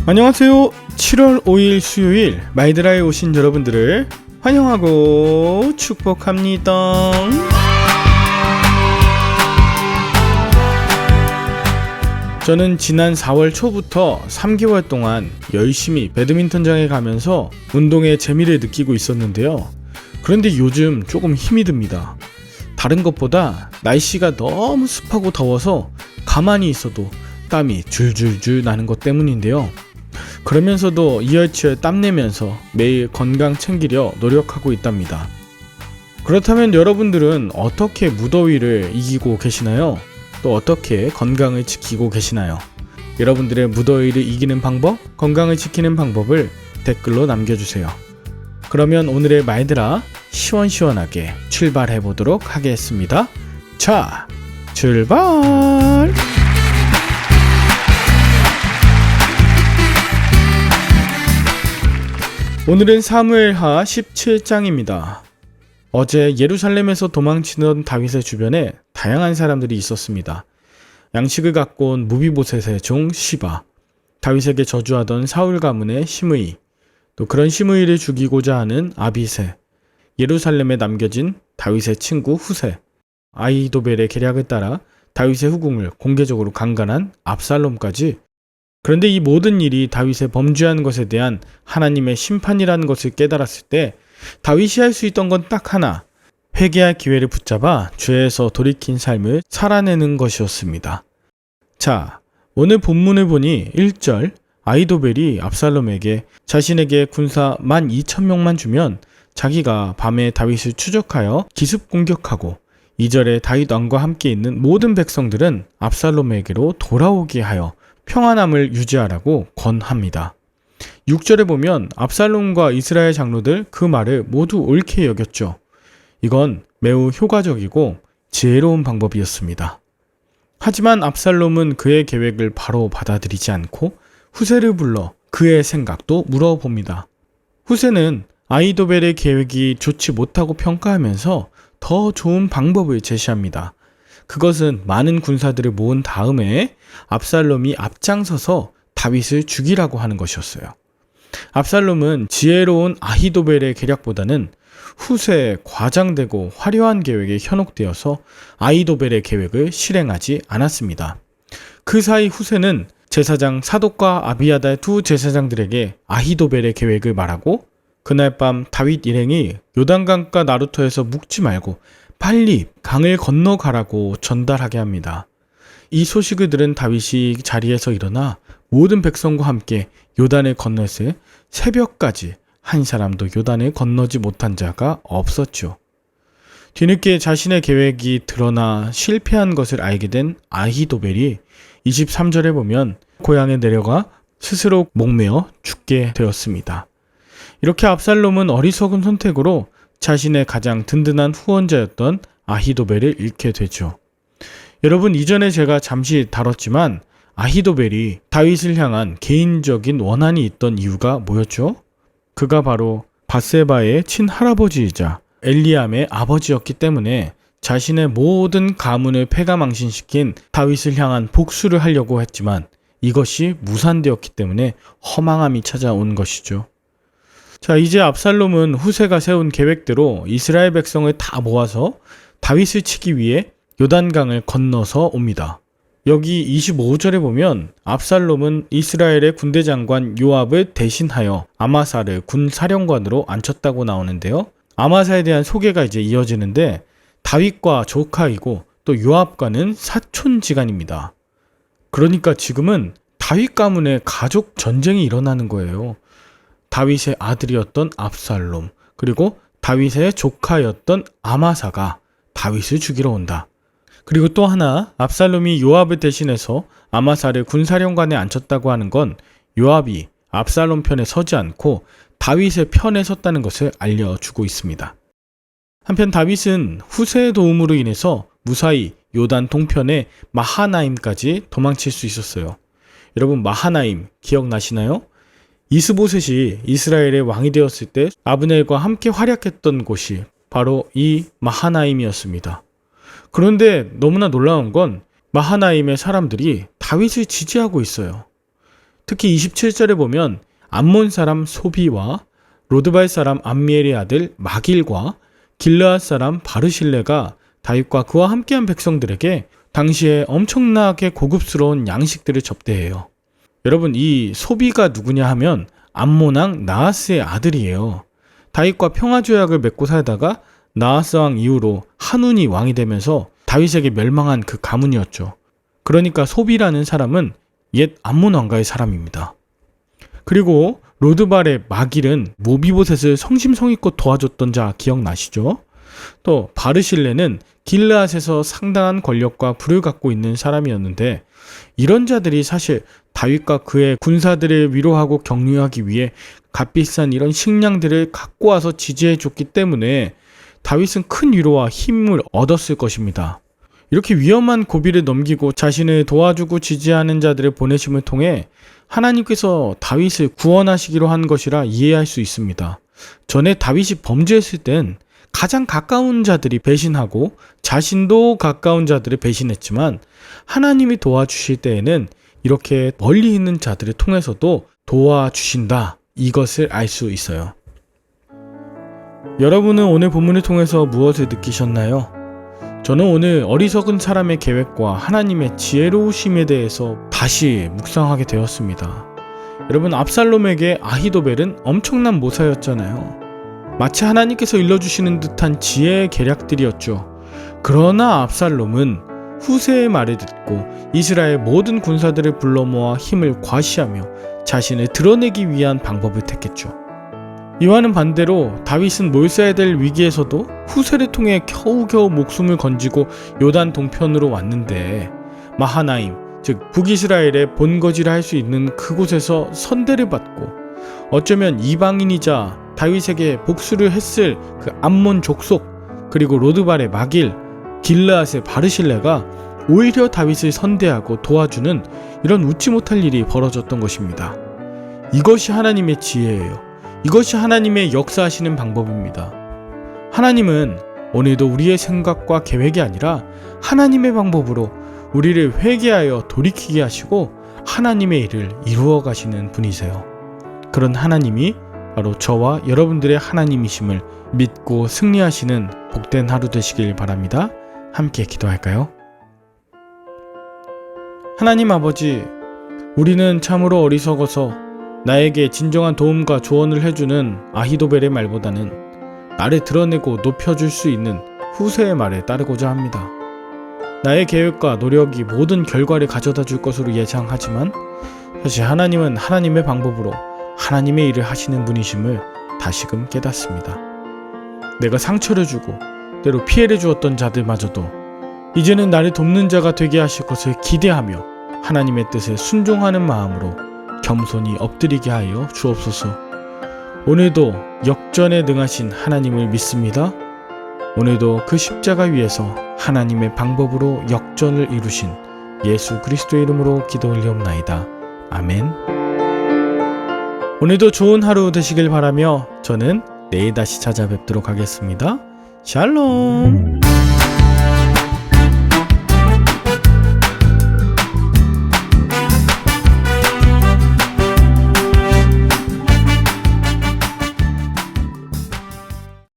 안녕하세요. 7월 5일 수요일 마이드라에 오신 여러분들을 환영하고 축복합니다. 저는 지난 4월 초부터 3개월 동안 열심히 배드민턴장에 가면서 운동의 재미를 느끼고 있었는데요. 그런데 요즘 조금 힘이 듭니다. 다른 것보다 날씨가 너무 습하고 더워서 가만히 있어도 땀이 줄줄줄 나는 것 때문인데요. 그러면서도 이열치열 땀내면서 매일 건강 챙기려 노력하고 있답니다. 그렇다면 여러분들은 어떻게 무더위를 이기고 계시나요? 또 어떻게 건강을 지키고 계시나요? 여러분들의 무더위를 이기는 방법, 건강을 지키는 방법을 댓글로 남겨주세요. 그러면 오늘의 마이드라 시원시원하게 출발해 보도록 하겠습니다. 자, 출발! 오늘은 사무엘하 17장입니다. 어제 예루살렘에서 도망치던 다윗의 주변에 다양한 사람들이 있었습니다. 양식을 갖고 온 무비보셋의 종 시바, 다윗에게 저주하던 사울 가문의 시므이, 또 그런 시므이를 죽이고자 하는 아비새, 예루살렘에 남겨진 다윗의 친구 후세, 아히도벨의 계략을 따라 다윗의 후궁을 공개적으로 강간한 압살롬까지. 그런데 이 모든 일이 다윗의 범죄한 것에 대한 하나님의 심판이라는 것을 깨달았을 때 다윗이 할 수 있던 건 딱 하나, 회개할 기회를 붙잡아 죄에서 돌이킨 삶을 살아내는 것이었습니다. 자, 오늘 본문을 보니 1절, 아히도벨이 압살롬에게 자신에게 군사 12,000명만 주면 자기가 밤에 다윗을 추적하여 기습 공격하고 2절에 다윗 왕과 함께 있는 모든 백성들은 압살롬에게로 돌아오게 하여 평안함을 유지하라고 권합니다. 6절에 보면 압살롬과 이스라엘 장로들 그 말을 모두 옳게 여겼죠. 이건 매우 효과적이고 지혜로운 방법이었습니다. 하지만 압살롬은 그의 계획을 바로 받아들이지 않고 후세를 불러 그의 생각도 물어봅니다. 후세는 아히도벨의 계획이 좋지 못하고 평가하면서 더 좋은 방법을 제시합니다. 그것은 많은 군사들을 모은 다음에 압살롬이 앞장서서 다윗을 죽이라고 하는 것이었어요. 압살롬은 지혜로운 아히도벨의 계략보다는 후세의 과장되고 화려한 계획에 현혹되어서 아히도벨의 계획을 실행하지 않았습니다. 그 사이 후세는 제사장 사독과 아비아달 두 제사장들에게 아히도벨의 계획을 말하고 그날 밤 다윗 일행이 요단강가 나루터에서 묵지 말고 빨리 강을 건너가라고 전달하게 합니다. 이 소식을 들은 다윗이 자리에서 일어나 모든 백성과 함께 요단을 건넜을 새벽까지 한 사람도 요단을 건너지 못한 자가 없었죠. 뒤늦게 자신의 계획이 드러나 실패한 것을 알게 된 아히도벨이 23절에 보면 고향에 내려가 스스로 목매어 죽게 되었습니다. 이렇게 압살롬은 어리석은 선택으로 자신의 가장 든든한 후원자였던 아히도벨을 잃게 되죠. 여러분, 이전에 제가 잠시 다뤘지만 아히도벨이 다윗을 향한 개인적인 원한이 있던 이유가 뭐였죠? 그가 바로 밧세바의 친할아버지이자 엘리암의 아버지였기 때문에 자신의 모든 가문을 패가망신시킨 다윗을 향한 복수를 하려고 했지만 이것이 무산되었기 때문에 허망함이 찾아온 것이죠. 자, 이제 압살롬은 후세가 세운 계획대로 이스라엘 백성을 다 모아서 다윗을 치기 위해 요단강을 건너서 옵니다. 여기 25절에 보면 압살롬은 이스라엘의 군대 장관 요압을 대신하여 아마사를 군 사령관으로 앉혔다고 나오는데요. 아마사에 대한 소개가 이제 이어지는데 다윗과 조카이고 또 요압과는 사촌지간입니다. 그러니까 지금은 다윗 가문의 가족 전쟁이 일어나는 거예요. 다윗의 아들이었던 압살롬, 그리고 다윗의 조카였던 아마사가 다윗을 죽이러 온다. 그리고 또 하나, 압살롬이 요압을 대신해서 아마사를 군사령관에 앉혔다고 하는 건 요압이 압살롬 편에 서지 않고 다윗의 편에 섰다는 것을 알려주고 있습니다. 한편 다윗은 후세의 도움으로 인해서 무사히 요단 동편의 마하나임까지 도망칠 수 있었어요. 여러분, 마하나임 기억나시나요? 이스보셋이 이스라엘의 왕이 되었을 때 아브넬과 함께 활약했던 곳이 바로 이 마하나임이었습니다. 그런데 너무나 놀라운 건 마하나임의 사람들이 다윗을 지지하고 있어요. 특히 27절에 보면 암몬 사람 소비와 로드발 사람 암미엘의 아들 마길과 길르앗 사람 바르실레가 다윗과 그와 함께한 백성들에게 당시에 엄청나게 고급스러운 양식들을 접대해요. 여러분, 이 소비가 누구냐 하면 암몬 왕 나하스의 아들이에요. 다윗과 평화조약을 맺고 살다가 나하스 왕 이후로 한운이 왕이 되면서 다윗에게 멸망한 그 가문이었죠. 그러니까 소비라는 사람은 옛 암몬 왕가의 사람입니다. 그리고 로드발의 마길은 모비보셋을 성심성의껏 도와줬던 자 기억나시죠? 또 바르실레는 길르앗에서 상당한 권력과 부를 갖고 있는 사람이었는데, 이런 자들이 사실 다윗과 그의 군사들을 위로하고 격려하기 위해 값비싼 이런 식량들을 갖고 와서 지지해 줬기 때문에 다윗은 큰 위로와 힘을 얻었을 것입니다. 이렇게 위험한 고비를 넘기고 자신을 도와주고 지지하는 자들의 보내심을 통해 하나님께서 다윗을 구원하시기로 한 것이라 이해할 수 있습니다. 전에 다윗이 범죄했을 땐 가장 가까운 자들이 배신하고 자신도 가까운 자들을 배신했지만, 하나님이 도와주실 때에는 이렇게 멀리 있는 자들을 통해서도 도와주신다, 이것을 알 수 있어요. 여러분은 오늘 본문을 통해서 무엇을 느끼셨나요? 저는 오늘 어리석은 사람의 계획과 하나님의 지혜로우심에 대해서 다시 묵상하게 되었습니다. 여러분, 압살롬에게 아히도벨은 엄청난 모사였잖아요. 마치 하나님께서 일러주시는 듯한 지혜의 계략들이었죠. 그러나 압살롬은 후세의 말을 듣고 이스라엘 모든 군사들을 불러 모아 힘을 과시하며 자신을 드러내기 위한 방법을 택했죠. 이와는 반대로 다윗은 몰사야 될 위기에서도 후세를 통해 겨우겨우 목숨을 건지고 요단 동편으로 왔는데, 마하나임, 즉 북이스라엘의 본거지라 할 수 있는 그곳에서 선대를 받고 어쩌면 이방인이자 다윗에게 복수를 했을 그 암몬 족속, 그리고 로드발의 마길, 길르앗의 바르실레가 오히려 다윗을 선대하고 도와주는 이런 웃지 못할 일이 벌어졌던 것입니다. 이것이 하나님의 지혜예요. 이것이 하나님의 역사하시는 방법입니다. 하나님은 오늘도 우리의 생각과 계획이 아니라 하나님의 방법으로 우리를 회개하여 돌이키게 하시고 하나님의 일을 이루어 가시는 분이세요. 그런 하나님이 바로 저와 여러분들의 하나님이심을 믿고 승리하시는 복된 하루 되시길 바랍니다. 함께 기도할까요? 하나님 아버지, 우리는 참으로 어리석어서 나에게 진정한 도움과 조언을 해주는 아히도벨의 말보다는 나를 드러내고 높여줄 수 있는 후세의 말에 따르고자 합니다. 나의 계획과 노력이 모든 결과를 가져다 줄 것으로 예상하지만 사실 하나님은 하나님의 방법으로 하나님의 일을 하시는 분이심을 다시금 깨닫습니다. 내가 상처를 주고 때로 피해를 주었던 자들마저도 이제는 나를 돕는 자가 되게 하실 것을 기대하며 하나님의 뜻에 순종하는 마음으로 겸손히 엎드리게 하여 주옵소서. 오늘도 역전에 능하신 하나님을 믿습니다. 오늘도 그 십자가 위에서 하나님의 방법으로 역전을 이루신 예수 그리스도의 이름으로 기도 올리옵나이다. 아멘. 오늘도 좋은 하루 되시길 바라며 저는 내일 다시 찾아뵙도록 하겠습니다. 샬롬.